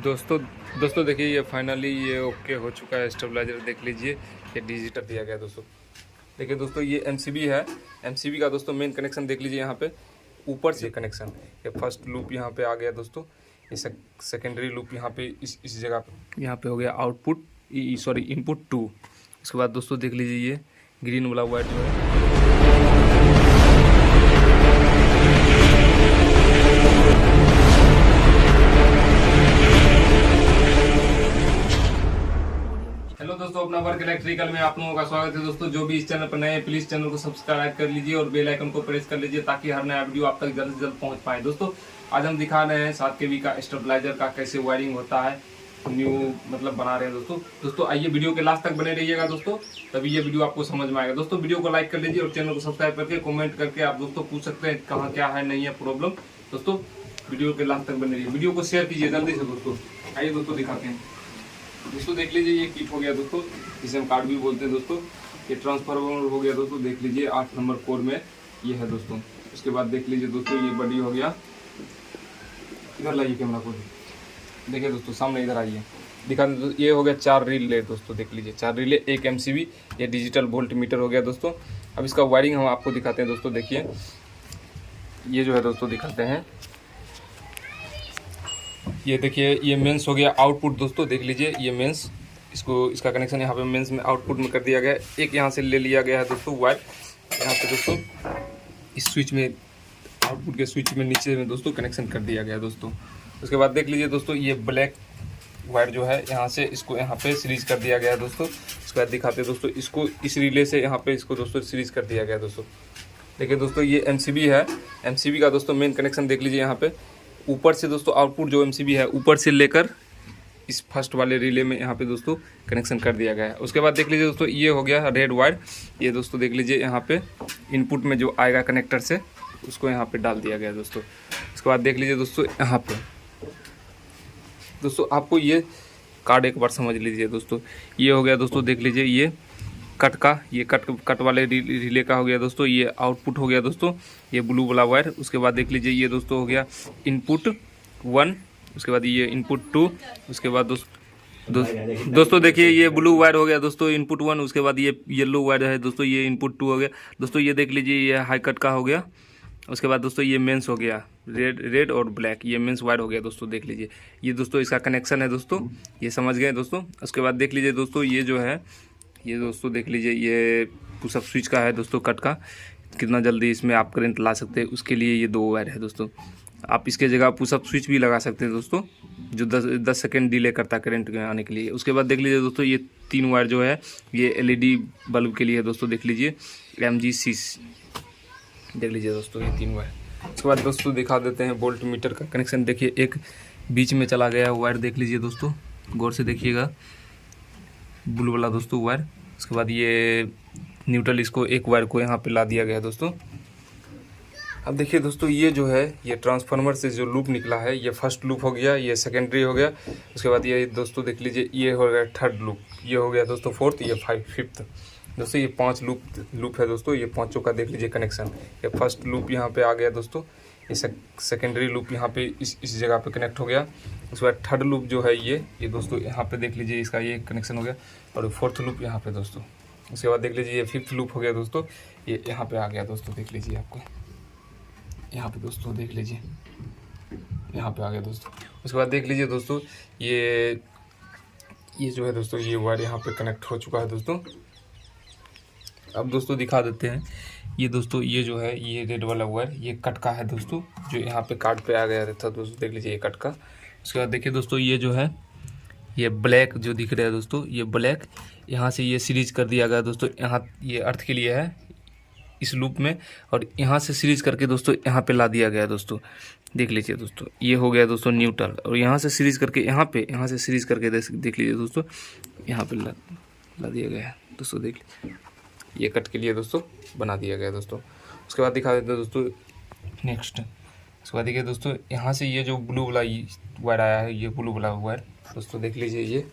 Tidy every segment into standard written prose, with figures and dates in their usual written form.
दोस्तों दोस्तों देखिए ये फाइनली ये ओके हो चुका है। स्टेबलाइजर देख लीजिए, ये डिजिटल दिया गया है दोस्तों। देखिए दोस्तों ये एमसीबी है। एमसीबी का दोस्तों मेन कनेक्शन देख लीजिए यहाँ पे ऊपर से कनेक्शन। ये फर्स्ट लूप यहाँ पे आ गया दोस्तों। ये सेकेंडरी लूप यहाँ पे इस जगह पे यहाँ पे हो गया आउटपुट सॉरी इनपुट 2। उसके बाद दोस्तों देख लीजिए ये ग्रीन वाला वायर जो है हेलो दोस्तों, अपना वर्क इलेक्ट्रिकल में आप लोगों का स्वागत है। दोस्तों जो भी इस चैनल पर नए हैं प्लीज चैनल को सब्सक्राइब कर लीजिए और बेल आइकन को प्रेस कर लीजिए ताकि हर नया वीडियो आप तक जल्द से जल्द पहुंच पाए। दोस्तों आज हम दिखा रहे हैं 7 kV का स्टेबलाइजर का कैसे वायरिंग होता है, न्यू मतलब बना रहे हैं दोस्तों आइए वीडियो के लास्ट तक बने रहिएगा दोस्तों, तभी ये वीडियो आपको समझ में आएगा। दोस्तों वीडियो को लाइक कर लीजिए और चैनल को सब्सक्राइब करके कमेंट करके आप दोस्तों पूछ सकते हैं कहाँ क्या है नहीं है प्रॉब्लम। दोस्तों वीडियो के लास्ट तक बने रहिए, वीडियो को शेयर कीजिए जल्दी से दोस्तों। आइए दोस्तों दिखाते हैं। दोस्तों देख लीजिए ये किट हो गया दोस्तों, इसे हम कार्ड भी बोलते हैं दोस्तों। ये ट्रांसफार्मर हो गया दोस्तों, देख लीजिए 8 नंबर कोड में ये है दोस्तों। उसके बाद देख लीजिए दोस्तों ये बड़ी हो गया, इधर लाइए कैमरा को, देखिए दोस्तों सामने इधर आइए दिखा। ये हो गया 4 रिले दोस्तों, देख लीजिए 4 रिले 1 MCB। ये डिजिटल वोल्ट मीटर हो गया दोस्तों। अब इसका वायरिंग हम आपको दिखाते हैं दोस्तों। देखिए ये जो है दोस्तों दिखाते हैं, ये देखिए ये मेंस हो गया आउटपुट दोस्तों, देख लीजिए ये मेंस, इसका कनेक्शन यहाँ पे मेंस में आउटपुट में कर दिया गया है। एक यहाँ से ले लिया गया है दोस्तों वायर यहाँ पे दोस्तों, इस स्विच में आउटपुट के स्विच में नीचे में दोस्तों कनेक्शन कर दिया गया है दोस्तों। उसके बाद देख लीजिए दोस्तों ये ब्लैक वायर जो है यहाँ से इसको यहाँ पे सीरीज कर दिया गया है दोस्तों। उसके बाद दिखाते हैं दोस्तों इसको इस रिले से यहाँ पे इसको दोस्तों सीरीज कर दिया गया है दोस्तों। देखिए दोस्तों ये MCB है। MCB का दोस्तों मेन कनेक्शन देख लीजिए यहाँ पे ऊपर से दोस्तों आउटपुट जो MCB है ऊपर से लेकर इस फर्स्ट वाले रिले में यहाँ पे दोस्तों कनेक्शन कर दिया गया है। उसके बाद देख लीजिए दोस्तों ये हो गया रेड वायर, ये दोस्तों देख लीजिए यहाँ पे इनपुट में जो आएगा कनेक्टर से उसको यहाँ पे डाल दिया गया है दोस्तों। उसके बाद देख लीजिए दोस्तों यहाँ पे दोस्तों आपको ये कार्ड एक बार समझ लीजिए दोस्तों। ये हो गया दोस्तों, देख लीजिए ये कट का, ये कट वाले रिले का हो गया दोस्तों। ये आउटपुट हो गया दोस्तों, ये ब्लू वाला वायर। उसके बाद देख लीजिए ये दोस्तों हो गया इनपुट 1, उसके बाद ये इनपुट 2। उसके बाद दोस्तों देखिए ये ब्लू वायर हो गया दोस्तों इनपुट 1। उसके बाद ये येलो वायर है दोस्तों, ये इनपुट 2 हो गया दोस्तों। ये देख लीजिए ये हाई कट का हो गया। उसके बाद दोस्तों ये मेंस हो गया रेड और ब्लैक, ये मेंस वायर हो गया दोस्तों। देख लीजिए ये दोस्तों इसका कनेक्शन है दोस्तों, ये समझ गए दोस्तों। उसके बाद देख लीजिए दोस्तों ये जो है ये दोस्तों देख लीजिए ये पुशअप स्विच का है दोस्तों, कट का, कितना जल्दी इसमें आप करंट ला सकते हैं उसके लिए ये 2 वायर है दोस्तों। आप इसके जगह पुशअप स्विच भी लगा सकते हैं दोस्तों, जो 10 सेकेंड डिले करता है करंट आने के लिए। उसके बाद देख लीजिए दोस्तों ये 3 वायर जो है ये LED बल्ब के लिए है दोस्तों, देख लीजिए MG6, देख लीजिए दोस्तों ये 3 वायर। उसके बाद दोस्तों दिखा देते हैं वोल्ट मीटर का कनेक्शन। देखिए एक बीच में चला गया वायर, देख लीजिए दोस्तों, गौर से देखिएगा, ब्लू वाला दोस्तों वायर। उसके बाद ये न्यूट्रल, इसको एक वायर को यहाँ पे ला दिया गया है दोस्तों। अब देखिए दोस्तों ये जो है ये ट्रांसफार्मर से जो लूप निकला है ये फर्स्ट लूप हो गया, ये सेकेंडरी हो गया। उसके बाद ये दोस्तों देख लीजिए ये हो गया थर्ड लूप, ये हो गया दोस्तों फोर्थ, ये फिफ्थ दोस्तों। ये 5 लूप है दोस्तों, ये 5 का देख लीजिए कनेक्शन। ये फर्स्ट लूप यहाँ पे आ गया दोस्तों, ये सेकेंडरी लूप यहाँ पे इस जगह पे कनेक्ट हो गया। उसके बाद थर्ड लूप जो है ये दोस्तों यहाँ पे देख लीजिए इसका ये कनेक्शन हो गया, और फोर्थ लूप यहाँ पे दोस्तों। उसके बाद देख लीजिए ये 5th लूप हो गया दोस्तों, ये यहाँ पे आ गया दोस्तों, देख लीजिए आपको यहाँ पे दोस्तों, देख लीजिए यहाँ पे आ गया दोस्तों। उसके बाद देख लीजिए दोस्तों ये जो है दोस्तों ये वायर यहाँ पे कनेक्ट हो चुका है दोस्तों। अब दोस्तों दिखा देते हैं ये दोस्तों ये जो है ये रेड वाला वायर ये कट का है दोस्तों, जो यहाँ पे कार्ड पे आ गया था दोस्तों, देख लीजिए ये कट का। उसके बाद देखिए दोस्तों ये जो है ये ब्लैक जो दिख रहा है दोस्तों, ये ब्लैक यहाँ से ये सीरीज कर दिया गया दोस्तों। यहाँ ये अर्थ के लिए है इस लूप में, और यहाँ से सीरीज करके दोस्तों यहाँ पे ला दिया गया दोस्तों, देख लीजिए दोस्तों। ये हो गया दोस्तों न्यूट्रल, और यहाँ से सीरीज करके यहाँ से सीरीज करके देख लीजिए दोस्तों यहाँ पे ला दिया गया है दोस्तों, देख लीजिए ये कट के लिए दोस्तों बना दिया गया दोस्तों। उसके बाद दिखा देते हैं दोस्तों नेक्स्ट। उसके बाद देखिए दोस्तों यहाँ से ये जो ब्लू वाला वायर आया है, ये ब्लू वाला वायर दोस्तों, देख लीजिए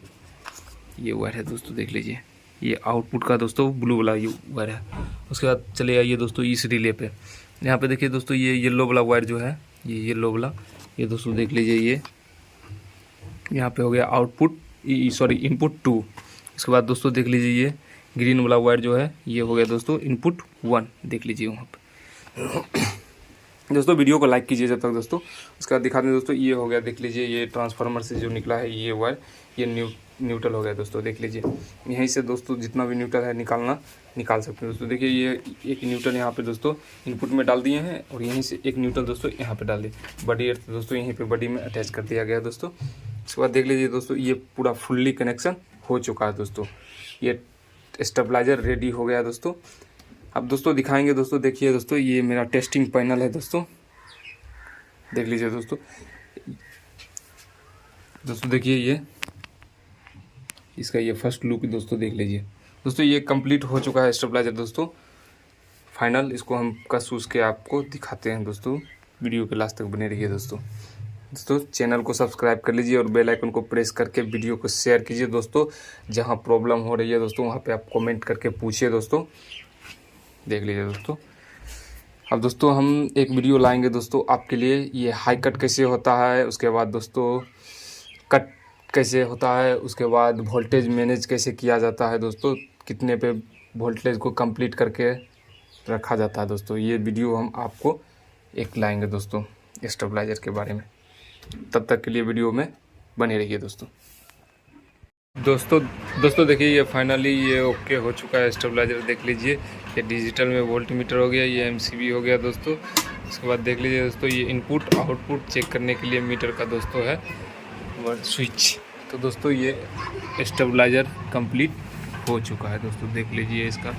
ये वायर है दोस्तों, देख लीजिए ये आउटपुट का दोस्तों ब्लू वाला ये वायर है। उसके बाद चले आइए दोस्तों इस रिले पे, यहाँ पे देखिए दोस्तों ये येलो वाला वायर जो है, ये येलो वाला, ये दोस्तों देख लीजिए यहाँ पे हो गया आउटपुट सॉरी इनपुट 2। इसके बाद दोस्तों देख लीजिए ये ग्रीन वाला वायर जो है ये हो गया दोस्तों इनपुट 1, देख लीजिए वहाँ पे। दोस्तों वीडियो को लाइक कीजिए जब तक दोस्तों। उसके बाद दिखा दें दोस्तों, ये हो गया देख लीजिए, ये ट्रांसफार्मर से जो निकला है ये वायर, ये न्यूट्रल हो गया दोस्तों, देख लीजिए। यहीं से दोस्तों जितना भी न्यूट्रल है निकाल सकते हैं दोस्तों। देखिए ये एक न्यूट्रल यहाँ पे दोस्तों इनपुट में डाल दिए हैं, और यहीं से एक न्यूट्रल दोस्तों यहाँ पे डाल दिए। बॉडी अर्थ दोस्तों यहीं पे बॉडी में अटैच कर दिया गया दोस्तों। उसके बाद देख लीजिए दोस्तों, ये पूरा फुल्ली कनेक्शन हो चुका है दोस्तों। ये स्टेबलाइजर रेडी हो गया दोस्तों। अब दोस्तों दिखाएंगे दोस्तों, देखिए दोस्तों ये मेरा टेस्टिंग पैनल है दोस्तों, देख लीजिए दोस्तों। देखिए ये इसका ये फर्स्ट लुक दोस्तों देख लीजिए दोस्तों। ये कंप्लीट हो चुका है स्टेबलाइजर दोस्तों फाइनल। इसको हम कस उस के आपको दिखाते हैं दोस्तों, वीडियो के लास्ट तक बने रहिए दोस्तों। चैनल को सब्सक्राइब कर लीजिए और बेल आइकन को प्रेस करके वीडियो को शेयर कीजिए दोस्तों। जहां प्रॉब्लम हो रही है दोस्तों वहां पे आप कमेंट करके पूछिए दोस्तों, देख लीजिए दोस्तों। अब दोस्तों हम एक वीडियो लाएंगे दोस्तों आपके लिए, ये हाई कट कैसे होता है, उसके बाद दोस्तों कट कैसे होता है, उसके बाद वोल्टेज मैनेज कैसे किया जाता है दोस्तों, कितने पे वोल्टेज को कंप्लीट करके रखा जाता है दोस्तों। ये वीडियो हम आपको एक लाएंगे दोस्तों स्टेबलाइजर के बारे में। तब तक के लिए वीडियो में बने रहिए दोस्तों। दोस्तों देखिए ये फाइनली ये ओके हो चुका है स्टेबलाइजर, देख लीजिए। ये डिजिटल में वोल्ट मीटर हो गया, ये एमसीबी हो गया दोस्तों। उसके बाद देख लीजिए दोस्तों, ये इनपुट आउटपुट चेक करने के लिए मीटर का दोस्तों है स्विच। तो दोस्तों ये स्टेबलाइजर कंप्लीट हो चुका है दोस्तों, देख लीजिए। इसका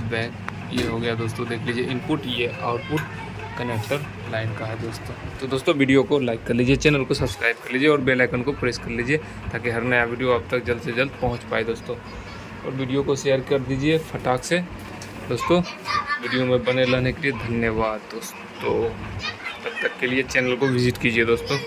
बैक ये हो गया दोस्तों, देख लीजिए इनपुट, ये आउटपुट कनेक्टर लाइन का है दोस्तों। तो दोस्तों वीडियो को लाइक कर लीजिए, चैनल को सब्सक्राइब कर लीजिए और बेल आइकन को प्रेस कर लीजिए, ताकि हर नया वीडियो आप तक जल्द से जल्द पहुंच पाए दोस्तों। और वीडियो को शेयर कर दीजिए फटाक से दोस्तों। वीडियो में बने रहने के लिए धन्यवाद दोस्तों। तब तक के लिए चैनल को विजिट कीजिए दोस्तों।